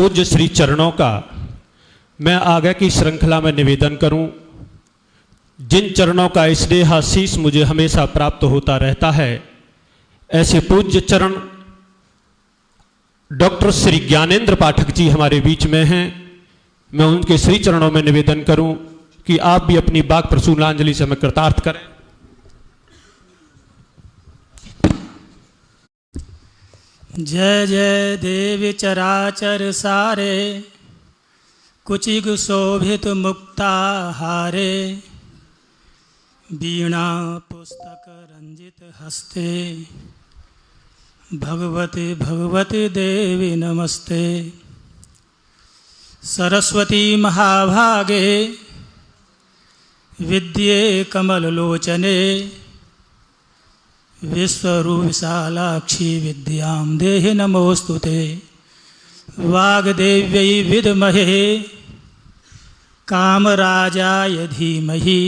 पूज्य श्री चरणों का मैं आगे की श्रृंखला में निवेदन करूं। जिन चरणों का स्नेह आशीष मुझे हमेशा प्राप्त होता रहता है, ऐसे पूज्य चरण डॉक्टर श्री ज्ञानेंद्र पाठक जी हमारे बीच में हैं। मैं उनके श्री चरणों में निवेदन करूं कि आप भी अपनी वाक प्रसूलांजलि से हमें कृतार्थ करें। जय जय देवी चराचर सारे, कुचिग शोभित मुक्ताहारे, वीणा पुस्तक रंजित हस्ते, भगवते भगवते देवी नमस्ते। सरस्वती महाभागे, विद्ये कमललोचने, विश्वरूपशालाक्षी विद्यां देहि नमोस्तुते। वाग्देव्यै विद्महे कामराजाय धीमहि,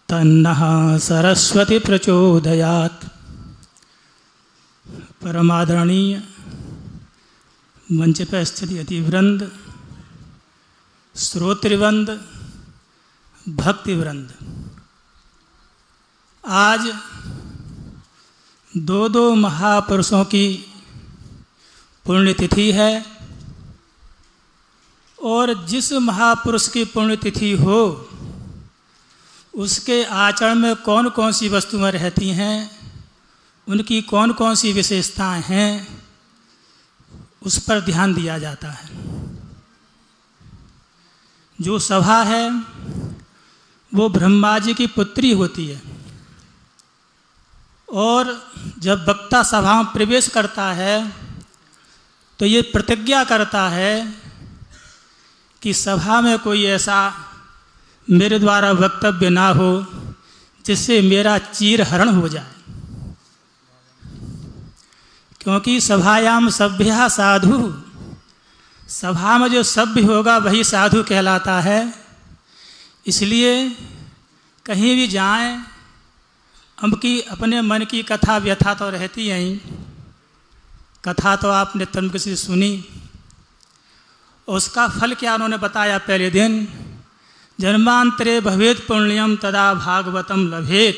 तन्नः सरस्वती प्रचोदयात्। परमादरणीय मंच पर स्थित यतिवृंद, श्रोतृवृंद, भक्तिवृंद, आज दो महापुरुषों की पुण्यतिथि है और जिस महापुरुष की पुण्यतिथि हो उसके आचरण में कौन कौन सी वस्तुएं रहती हैं, उनकी कौन कौन सी विशेषताएं हैं, उस पर ध्यान दिया जाता है। जो सभा है वो ब्रह्मा जी की पुत्री होती है और जब वक्ता सभा में प्रवेश करता है तो ये प्रतिज्ञा करता है कि सभा में कोई ऐसा मेरे द्वारा वक्तव्य ना हो जिससे मेरा चीरहरण हो जाए, क्योंकि सभायाम सभ्य साधु, सभा में जो सभ्य होगा वही साधु कहलाता है। इसलिए कहीं भी जाएं, अब की अपने मन की कथा व्यथा तो रहती है ही। कथा तो आपने तन किसी सुनी, उसका फल क्या उन्होंने बताया पहले दिन। जन्मांतरे भवेत पुण्यम तदा भागवतम लभेत।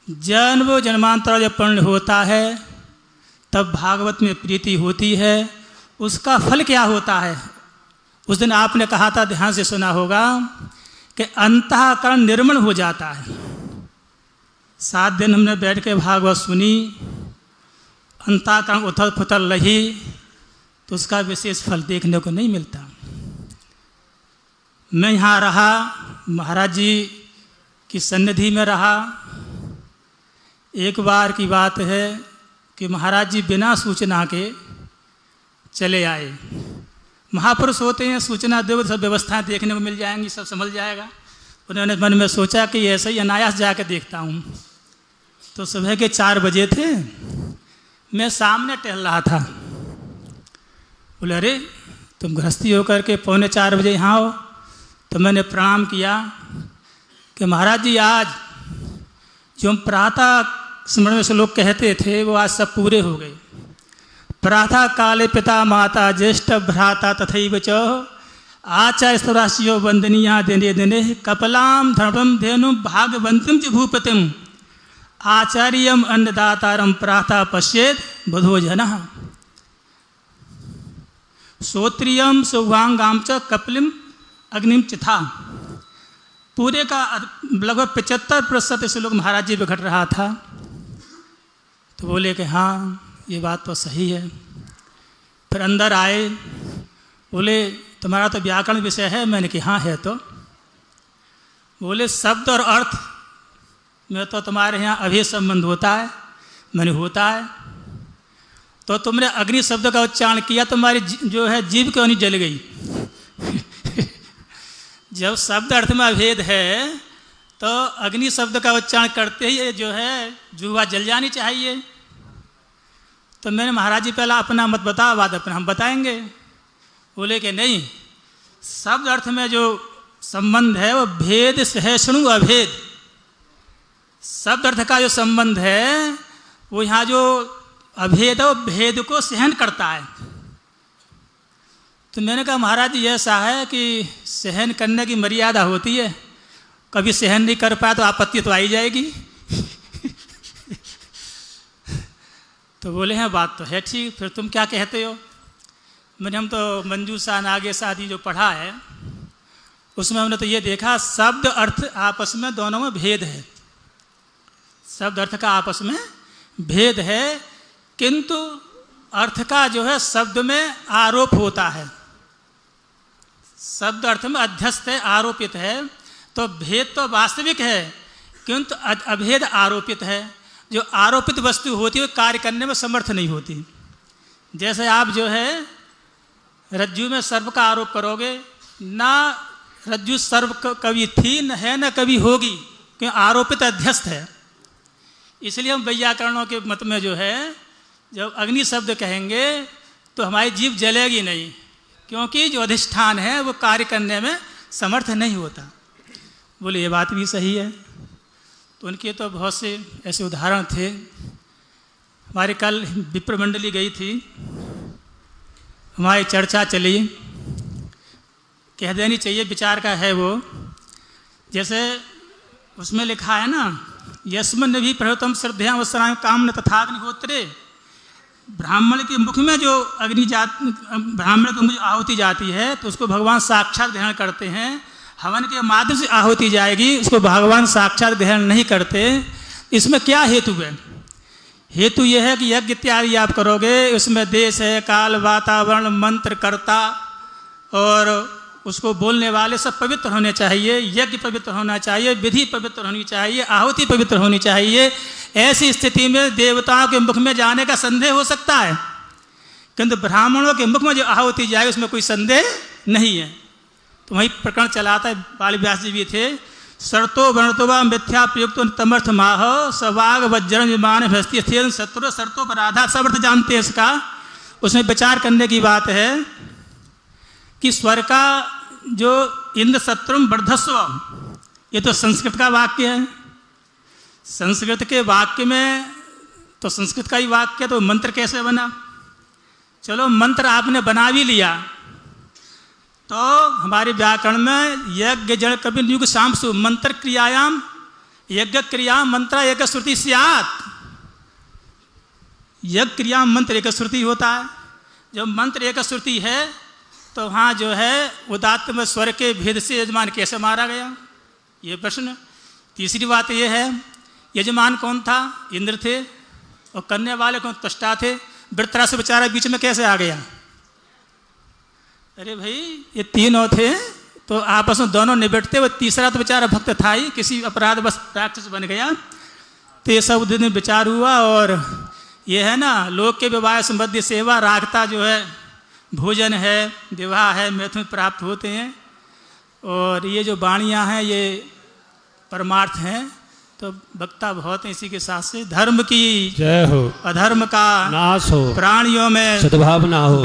जन्म जन्मांतर जब पुण्य होता है तब भागवत में प्रीति होती है। उसका फल क्या होता है, उस दिन आपने कहा था, ध्यान से सुना होगा, कि अंतःकरण निर्मल हो जाता है। 7 दिन हमने बैठ के भागवत सुनी, अंतःकरण उथल पुथल रही, तो उसका विशेष फल देखने को नहीं मिलता। मैं यहाँ रहा, महाराज जी की सन्निधि में रहा। एक बार की बात है कि महाराज जी बिना सूचना के चले आए। महापुरुष होते हैं, सूचना दो सब व्यवस्थाएं देखने को मिल जाएंगी, सब समझ जाएगा। उन्होंने मन में सोचा कि ऐसे ही अनायास जाकर देखता हूँ। तो सुबह के 4 बजे थे, मैं सामने टहल रहा था। बोले, अरे तुम गृहस्थी होकर के 3:45 बजे यहाँ हो। तो मैंने प्रणाम किया कि महाराज जी, आज जो हम प्रातः स्मरण में से लोग कहते थे वो आज सब पूरे हो गए। प्रातः काले पिता माता ज्येष्ठ भ्राता तथैव च आचार्यस्तराशियो वंदनीया दिने दिने कपलाम धर्मम धेनु भागवंतम च भूपतिम आचार्यम अन्नदातारम प्रातः पश्येत बुधो जनः श्रोत्रियम सौभांगाम च कपिलिम अग्निम चिथा। पूरे का लगभग 75% से लोग महाराज जी पे घट रहा था। तो बोले कि हाँ, ये बात तो सही है। फिर अंदर आए, बोले तुम्हारा तो व्याकरण विषय है। मैंने कि हाँ है। तो बोले शब्द और अर्थ में तो तुम्हारे यहाँ अभेद संबंध होता है। मैंने होता है। तो तुमने अग्नि शब्द का उच्चारण किया, तुम्हारी जो है जीभ क्यों नहीं जल गई? जब शब्द अर्थ में अभेद है तो अग्नि शब्द का उच्चारण करते ही जो है जुआ जल जानी चाहिए। तो मैंने महाराज जी पहला अपना मत बता, बाद अपना हम बताएंगे। बोले कि नहीं, शब्द अर्थ में जो संबंध है वो भेद सहिष्णु अभेद। शब्द अर्थ का जो संबंध है वो यहाँ जो अभेद है वो भेद को सहन करता है। तो मैंने कहा महाराज जी ऐसा है कि सहन करने की मर्यादा होती है, कभी सहन नहीं कर पाया तो आपत्ति तो आई जाएगी। तो बोले हैं बात तो है ठीक, फिर तुम क्या कहते हो? मैंने हम तो मंजूषा नागेश आदि जो पढ़ा है उसमें हमने तो ये देखा शब्द अर्थ आपस में दोनों में भेद है, शब्द अर्थ का आपस में भेद है, किंतु अर्थ का जो है शब्द में आरोप होता है, शब्द अर्थ में अध्यस्त है, आरोपित है। तो भेद तो वास्तविक है किंतु अभेद आरोपित है। जो आरोपित वस्तु होती है वो कार्य करने में समर्थ नहीं होती। जैसे आप जो है रज्जु में सर्प का आरोप करोगे, ना रज्जु सर्प कभी थी न है न कभी होगी, क्यों आरोपित अध्यस्त है। इसलिए हम वैयाकरणों के मत में जो है जब अग्नि शब्द कहेंगे तो हमारी जीभ जलेगी नहीं, क्योंकि जो अधिष्ठान है वो कार्य करने में समर्थ नहीं होता। बोले ये बात भी सही है। तो उनके तो बहुत से ऐसे उदाहरण थे। हमारे कल विप्र मंडली गई थी, हमारी चर्चा चली, कह देनी चाहिए विचार का है वो। जैसे उसमें लिखा है ना, यस्मिन् भी प्रहतम श्रद्धया वत्सराय कामन तथाग्निहोत्रे, ब्राह्मण के मुख में जो ब्राह्मण के मुझे आहुति जाती है तो उसको भगवान साक्षात ग्रहण करते हैं। हवन के माध्यम से आहुति जाएगी, उसको भगवान साक्षात ग्रहण नहीं करते। इसमें क्या हेतु है? हेतु यह है कि यज्ञ इत्यादि आप करोगे, उसमें देश है, काल, वातावरण, मंत्र, कर्ता और उसको बोलने वाले सब पवित्र होने चाहिए, यज्ञ पवित्र होना चाहिए, विधि पवित्र होनी चाहिए, आहुति पवित्र होनी चाहिए। ऐसी स्थिति में देवताओं के मुख में जाने का संदेह हो सकता है, किंतु ब्राह्मणों के मुख में जो आहुति जाए उसमें कोई संदेह नहीं है। तो वही प्रकरण चलाता है, बाल व्यास जी भी थे। शर्तो वर्णतोवा मिथ्या प्रयुक्त तमर्थ माह सवाग वज्रन विमान भस्ती स्थिर शत्रु शर्तों पर आधा सब अर्थ जानते हैं इसका। उसमें विचार करने की बात है कि स्वर का जो इंद्र शत्रुम वर्धस्व, ये तो संस्कृत का वाक्य है। संस्कृत के वाक्य में तो संस्कृत का ही वाक्य है, तो मंत्र कैसे बना? चलो मंत्र आपने बना भी लिया तो हमारे व्याकरण में यज्ञ जड़ कवि युग शामसु मंत्र क्रियायाम यज्ञ क्रिया मंत्र एक श्रुति स्यात्। यज्ञ क्रिया मंत्र एक श्रुति होता है। जब मंत्र एक श्रुति है तो वहाँ जो है उदात्त में स्वर के भेद से यजमान कैसे मारा गया, ये प्रश्न। तीसरी बात ये है, यजमान कौन था? इंद्र थे, और करने वाले कौन? त्वष्टा थे। वृत्रासुर से बेचारा बीच में कैसे आ गया? अरे भाई ये तीनों थे तो आपस में दोनों निबटते, वो तीसरा तो बेचारा भक्त था ही, किसी अपराध बस राक्षस बन गया। तो ये सब दिन विचार हुआ। और ये है ना, लोक के विवाह संबंधी सेवा रागता जो है, भोजन है, विवाह है, मैथुन प्राप्त होते हैं। और ये जो वाणियाँ हैं ये परमार्थ हैं। तो वक्ता बहुत है, इसी के साथ से धर्म की जय हो, अधर्म का नाश हो, प्राणियों में सद्भावना हो।